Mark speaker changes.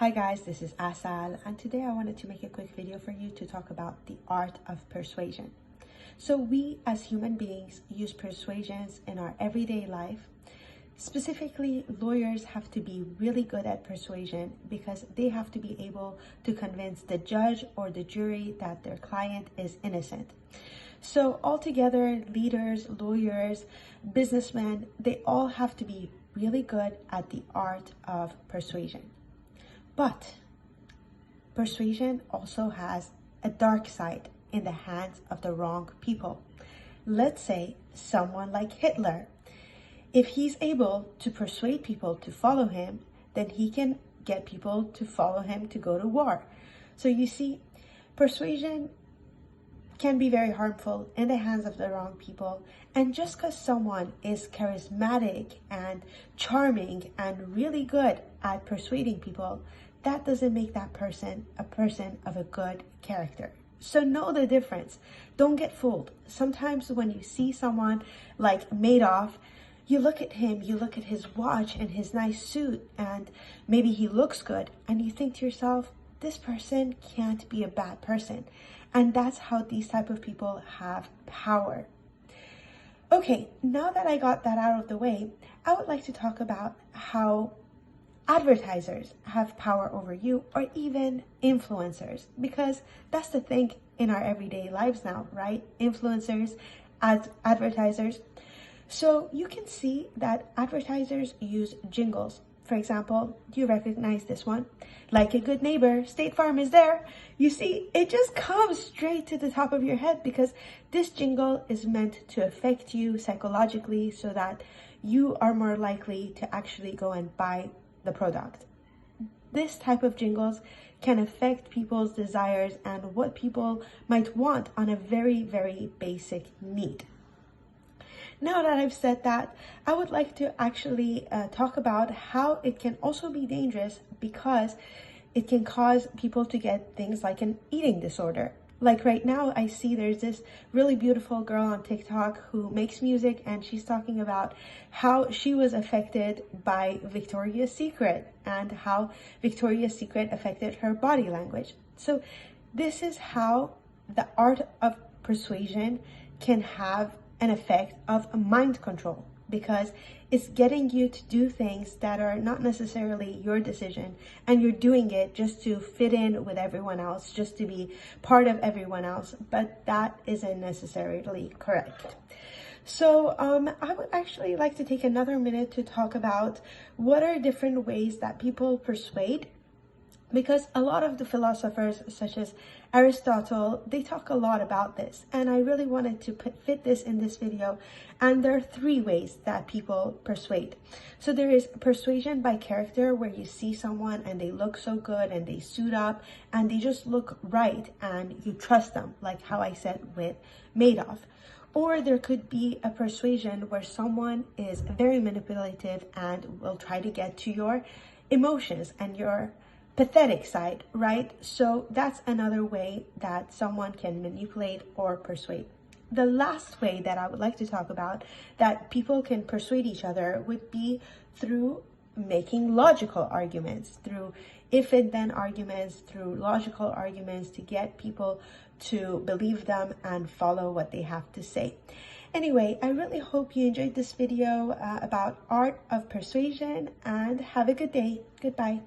Speaker 1: Hi guys, this is Asal, and today I wanted to make a quick video for you to talk about the art of persuasion. So we as human beings use persuasions in our everyday life. Specifically, lawyers have to be really good at persuasion because they have to be able to convince the judge or the jury that their client is innocent. So altogether, leaders, lawyers, businessmen, they all have to be really good at the art of persuasion. But persuasion also has a dark side in the hands of the wrong people. Let's say someone like Hitler. If he's able to persuade people to follow him, then he can get people to follow him to go to war. So you see, persuasion can be very harmful in the hands of the wrong people. And just because someone is charismatic and charming and really good at persuading people, that doesn't make that person a person of a good character. So know the difference. Don't get fooled. Sometimes when you see someone like Madoff, you look at him, you look at his watch and his nice suit, and maybe he looks good, and you think to yourself, this person can't be a bad person. And that's how these type of people have power. Okay, now that I got that out of the way, I would like to talk about how advertisers have power over you, or even influencers, because that's the thing in our everyday lives now, right? Influencers, advertisers. So you can see that advertisers use jingles. For example, do you recognize this one? Like a good neighbor, State Farm is there. You see, it just comes straight to the top of your head because this jingle is meant to affect you psychologically so that you are more likely to actually go and buy the product. This type of jingles can affect people's desires and what people might want on a very, very basic need. Now that I've said that, I would like to actually talk about how it can also be dangerous because it can cause people to get things like an eating disorder. Like right now, I see there's this really beautiful girl on TikTok who makes music, and she's talking about how she was affected by Victoria's Secret and how Victoria's Secret affected her body language. So this is how the art of persuasion can have an effect of mind control, because it's getting you to do things that are not necessarily your decision, and you're doing it just to fit in with everyone else, just to be part of everyone else, but that isn't necessarily correct. So I would actually like to take another minute to talk about what are different ways that people persuade, because a lot of the philosophers, such as Aristotle, they talk a lot about this, and I really wanted to fit this in this video. And there are three ways that people persuade. So there is persuasion by character, where you see someone and they look so good and they suit up and they just look right and you trust them, like how I said with Madoff. Or there could be a persuasion where someone is very manipulative and will try to get to your emotions and your pathetic side, right? So that's another way that someone can manipulate or persuade. The last way that I would like to talk about that people can persuade each other would be through making logical arguments, through if and then arguments, through logical arguments to get people to believe them and follow what they have to say. Anyway, I really hope you enjoyed this video about art of persuasion, and have a good day. Goodbye.